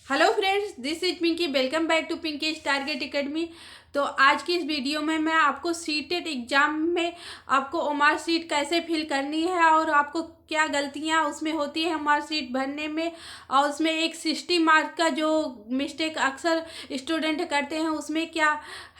Hello friends, this is Pinky. Welcome back to Pinky target academy. तो आज की इस वीडियो में मैं आपको सीटेट एग्ज़ाम में आपको ओमार सीट कैसे फिल करनी है और आपको क्या गलतियां उसमें होती है ओमार सीट भरने में, और उसमें एक 60 मार्क का जो मिस्टेक अक्सर स्टूडेंट करते हैं उसमें क्या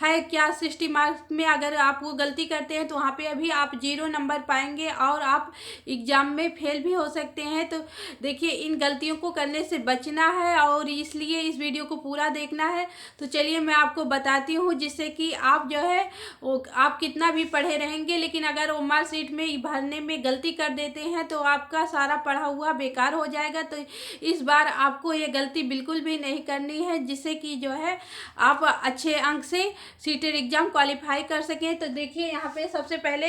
है, क्या 60 मार्क में अगर आप वो गलती करते हैं तो वहाँ पे अभी आप 0 नंबर पाएंगे और आप एग्ज़ाम में फेल भी हो सकते हैं। तो देखिए, इन गलतियों को करने से बचना है और इसलिए इस वीडियो को पूरा देखना है। तो चलिए मैं आपको बताती हूँ, जिससे कि आप जो है वो आप कितना भी पढ़े रहेंगे, लेकिन अगर वो मार्क शीट में भरने में गलती कर देते हैं तो आपका सारा पढ़ा हुआ बेकार हो जाएगा। तो इस बार आपको ये गलती बिल्कुल भी नहीं करनी है, जिससे कि जो है आप अच्छे अंक से सीटेट एग्ज़ाम क्वालिफाई कर सकें। तो देखिए, यहाँ पे सबसे पहले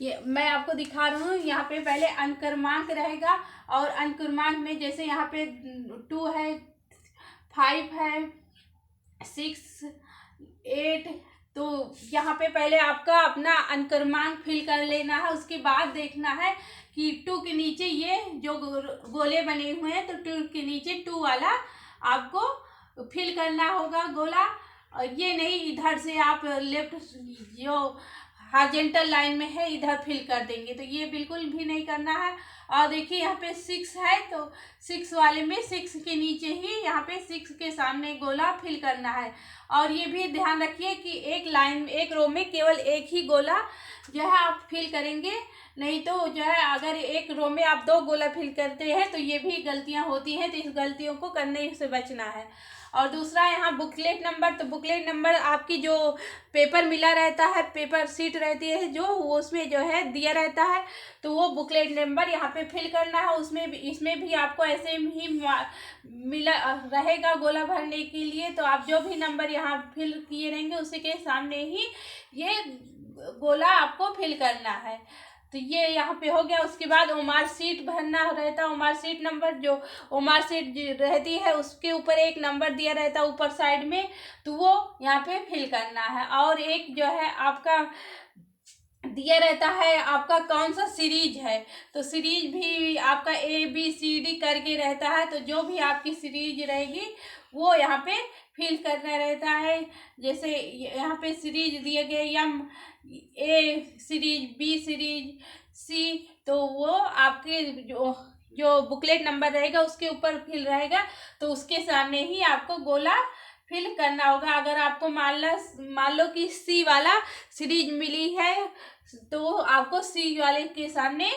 ये मैं आपको दिखा रहा हूँ। यहाँ पे पहले अंक क्रमांक रहेगा और अंक क्रमांक में जैसे यहाँ पे 2 है, 5 है, 6, 8। तो यहाँ पे पहले आपका अपना अंक क्रमांक फिल कर लेना है। उसके बाद देखना है कि 2 के नीचे ये जो गोले बने हुए हैं, तो 2 के नीचे 2 वाला आपको फिल करना होगा गोला। और ये नहीं इधर से आप लेफ्ट जो हॉरिजॉन्टल लाइन में है इधर फिल कर देंगे, तो ये बिल्कुल भी नहीं करना है। और देखिए यहाँ पे 6 है, तो 6 वाले में 6 के नीचे ही यहाँ पे 6 के सामने गोला फिल करना है। और ये भी ध्यान रखिए कि एक लाइन एक रो में केवल एक ही गोला जो है आप फिल करेंगे, नहीं तो जो है अगर एक रो में आप 2 गोला फिल करते हैं तो ये भी गलतियां होती हैं। तो इस गलतियों को करने से बचना है। और दूसरा यहाँ बुकलेट नंबर, तो बुकलेट नंबर आपकी जो पेपर मिला रहता है, पेपर सीट रहती है जो वो उसमें जो है दिया रहता है, तो वो बुकलेट नंबर यहाँ पे फिल करना है। उसमें भी इसमें भी आपको ऐसे ही मिला रहेगा गोला भरने के लिए। तो आप जो भी नंबर यहाँ फिल किए रहेंगे उसी के सामने ही ये गोला आपको फिल करना है। तो ये यहाँ पे हो गया। उसके बाद ओमार सीट भरना रहता है। ओमार सीट नंबर जो ओमार सीट रहती है उसके ऊपर एक नंबर दिया रहता है ऊपर साइड में, तो वो यहाँ पे फिल करना है। और एक जो है आपका दिया रहता है आपका कौन सा सीरीज है, तो सीरीज भी आपका ABCD करके रहता है। तो जो भी आपकी सीरीज रहेगी वो यहाँ पे फिल करना रहता है। जैसे यहाँ पे सीरीज दिए गए A series, B series, C, तो वो आपके जो बुकलेट नंबर रहेगा उसके ऊपर फिल रहेगा, तो उसके सामने ही आपको गोला फिल करना होगा। अगर आपको मान लो कि C वाला सीरीज मिली है तो आपको C वाले के सामने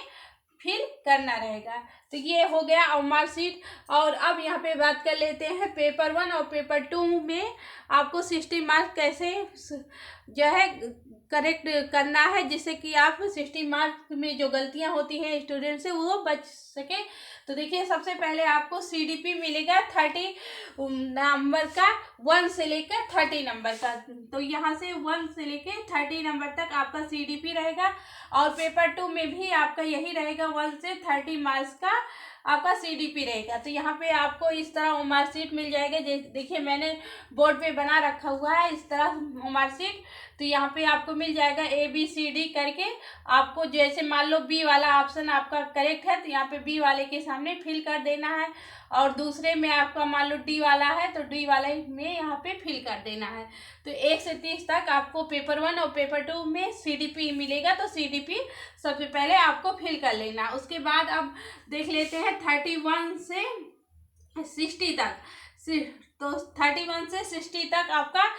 फिल करना रहेगा। तो ये हो गया ओमार सीट। और अब यहाँ पे बात कर लेते हैं पेपर 1 और पेपर 2 में आपको 60 मार्क कैसे जो है करेक्ट करना है, जिससे कि आप 60 मार्क में जो गलतियां होती हैं स्टूडेंट से वो बच सके। तो देखिए, सबसे पहले आपको CDP मिलेगा 30 नंबर का, 1 से लेकर 30 नंबर का। तो यहाँ से 1 से लेकर 30 नंबर तक आपका CDP रहेगा। और पेपर 2 में भी आपका यही रहेगा, 1 से 30 मार्क्स का आपका CDP रहेगा। तो यहाँ पे आपको इस तरह ओमार सीट मिल जाएगा। देखिए, मैंने बोर्ड पे बना रखा हुआ है इस तरह ओमार सीट। तो यहाँ पे आपको मिल जाएगा ABCD करके। आपको जैसे मान लो B वाला ऑप्शन आपका करेक्ट है, तो यहाँ पे B वाले के सामने फिल कर देना है। और दूसरे में आपका मान लो D वाला है, तो D वाले में यहाँ पे फिल कर देना है। तो 1 से 30 तक आपको पेपर 1 और पेपर 2 में CDP मिलेगा, तो CDP सबसे पहले आपको फिल कर लेना। उसके बाद अब देख लेते हैं 31 से 60 तक। तो 31 से 60 तक आपका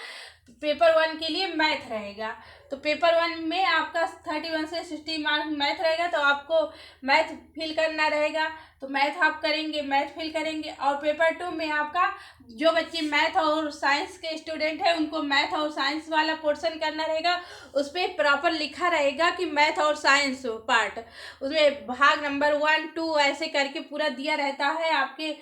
पेपर 1 के लिए मैथ रहेगा। तो पेपर 1 में आपका 31 से 60 मार्क मैथ रहेगा, तो आपको मैथ फिल करना रहेगा। तो मैथ आप करेंगे, मैथ फिल करेंगे। और पेपर 2 में आपका जो बच्चे मैथ और साइंस के स्टूडेंट हैं उनको मैथ और साइंस वाला पोर्शन करना रहेगा। उस पर प्रॉपर लिखा रहेगा कि मैथ और साइंस पार्ट, उसमें भाग नंबर 1, 2 ऐसे करके पूरा दिया रहता है। आपके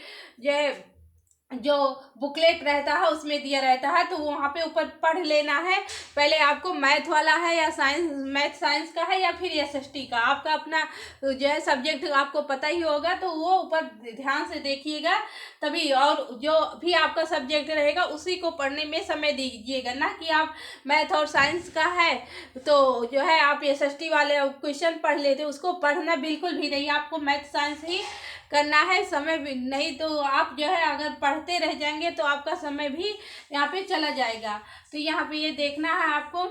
जो बुकलेट रहता है उसमें दिया रहता है, तो वहाँ पे ऊपर पढ़ लेना है पहले आपको मैथ वाला है या मैथ साइंस का है या फिर SST का। आपका अपना जो है सब्जेक्ट आपको पता ही होगा, तो वो ऊपर ध्यान से देखिएगा तभी। और जो भी आपका सब्जेक्ट रहेगा उसी को पढ़ने में समय दीजिएगा, ना कि आप मैथ और साइंस का है तो जो है आप SST वाले क्वेश्चन पढ़ लेते, उसको पढ़ना बिल्कुल भी नहीं। आपको मैथ साइंस ही करना है, समय भी नहीं तो आप जो है अगर पढ़ते रह जाएंगे तो आपका समय भी यहाँ पे चला जाएगा। तो यहाँ पे ये देखना है आपको।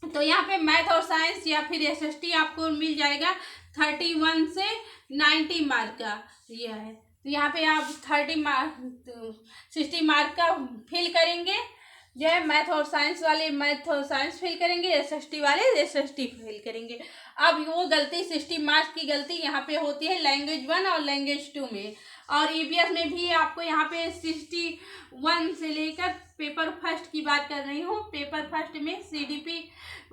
तो यहाँ पे मैथ और साइंस या फिर SST आपको मिल जाएगा 31 से 90 मार्क का यह है। तो यहाँ पे आप 60 मार्क का फिल करेंगे, जो है मैथ और साइंस वाले मैथ और साइंस फिल करेंगे, SST वाले SST फिल करेंगे। अब वो गलती 60 मार्क्स की गलती यहाँ पे होती है लैंग्वेज 1 और लैंग्वेज 2 में, और EVS में भी आपको यहाँ पे 61 से लेकर पेपर फर्स्ट की बात कर रही हूँ। पेपर फर्स्ट में CDP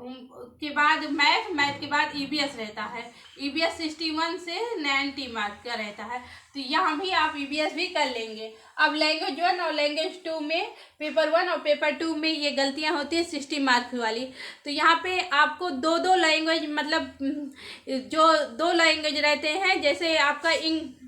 के बाद मैथ के बाद EVS रहता है। EVS 61 से 90 मार्क का रहता है। तो यहाँ भी आप EVS भी कर लेंगे। अब लैंग्वेज 1 और लैंग्वेज 2 में पेपर 1 और पेपर 2 में ये गलतियाँ होती है 60 मार्क वाली। तो यहाँ पे आपको दो लैंग्वेज, मतलब जो 2 लैंग्वेज रहते हैं, जैसे आपका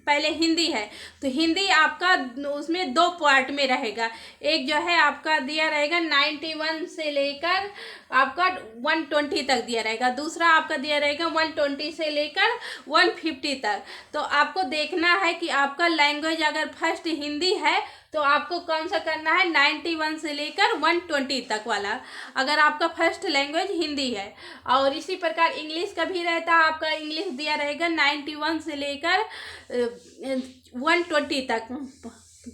पहले हिंदी है तो हिंदी आपका उसमें 2 पार्ट में रहेगा। एक जो है आपका दिया रहेगा 91 से लेकर आपका 120 तक दिया रहेगा, दूसरा आपका दिया रहेगा 120 से लेकर 150 तक। तो आपको देखना है कि आपका लैंग्वेज अगर फर्स्ट हिंदी है तो आपको कौन सा करना है, 91 से लेकर 120 तक वाला, अगर आपका फर्स्ट लैंग्वेज हिंदी है। और इसी प्रकार इंग्लिश का भी रहता है, आपका इंग्लिश दिया रहेगा 91 से लेकर 120 तक,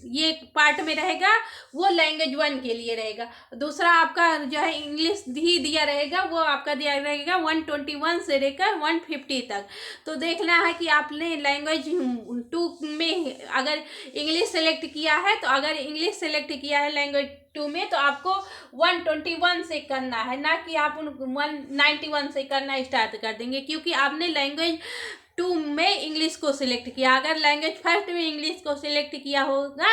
ये पार्ट में रहेगा, वो लैंग्वेज 1 के लिए रहेगा। दूसरा आपका जो है इंग्लिश भी दिया रहेगा, वो आपका दिया रहेगा 121 से लेकर 150 तक। तो देखना है कि आपने लैंग्वेज 2 में अगर इंग्लिश सेलेक्ट किया है, तो अगर इंग्लिश सेलेक्ट किया है लैंग्वेज 2 में तो आपको 121 से करना है, ना कि आप 191 से करना स्टार्ट कर देंगे, क्योंकि आपने लैंग्वेज 2 में इंग्लिश को सिलेक्ट किया। अगर लैंग्वेज फर्स्ट में इंग्लिश को सिलेक्ट किया होगा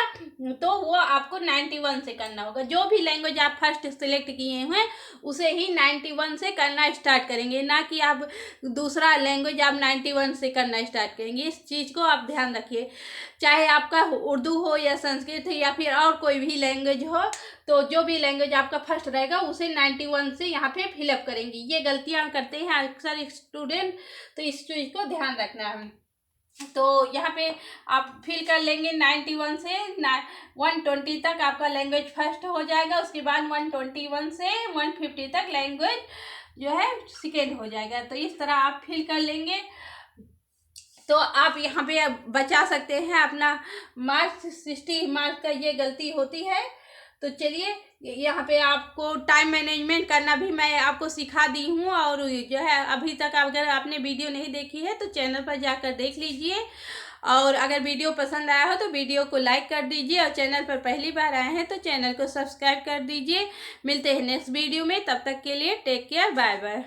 तो वो आपको 91 से करना होगा। जो भी लैंग्वेज आप फर्स्ट सिलेक्ट किए हैं उसे ही 91 से करना स्टार्ट करेंगे, ना कि आप दूसरा लैंग्वेज आप 91 से करना स्टार्ट करेंगे। इस चीज़ को आप ध्यान रखिए, चाहे आपका उर्दू हो या संस्कृत हो या फिर और कोई भी लैंग्वेज हो, तो जो भी लैंग्वेज आपका फर्स्ट रहेगा उसे 91 से यहाँ पे फिलअप करेंगे। ये गलतियाँ करते हैं अक्सर स्टूडेंट, तो इस चीज़ को ध्यान रखना है। तो यहाँ पे आप फिल कर लेंगे 91 से 120 तक आपका लैंग्वेज फर्स्ट हो जाएगा, उसके बाद 121 से 150 तक लैंग्वेज जो है सेकेंड हो जाएगा। तो इस तरह आप फिल कर लेंगे तो आप यहाँ पे बचा सकते हैं अपना मार्क्स। 60 मार्क्स का ये गलती होती है। तो चलिए यहाँ पे आपको टाइम मैनेजमेंट करना भी मैं आपको सिखा दी हूँ, और जो है अभी तक अगर आपने वीडियो नहीं देखी है तो चैनल पर जाकर देख लीजिए, और अगर वीडियो पसंद आया हो तो वीडियो को लाइक कर दीजिए, और चैनल पर पहली बार आए हैं तो चैनल को सब्सक्राइब कर दीजिए। मिलते हैं नेक्स्ट वीडियो में, तब तक के लिए टेक केयर, बाय बाय।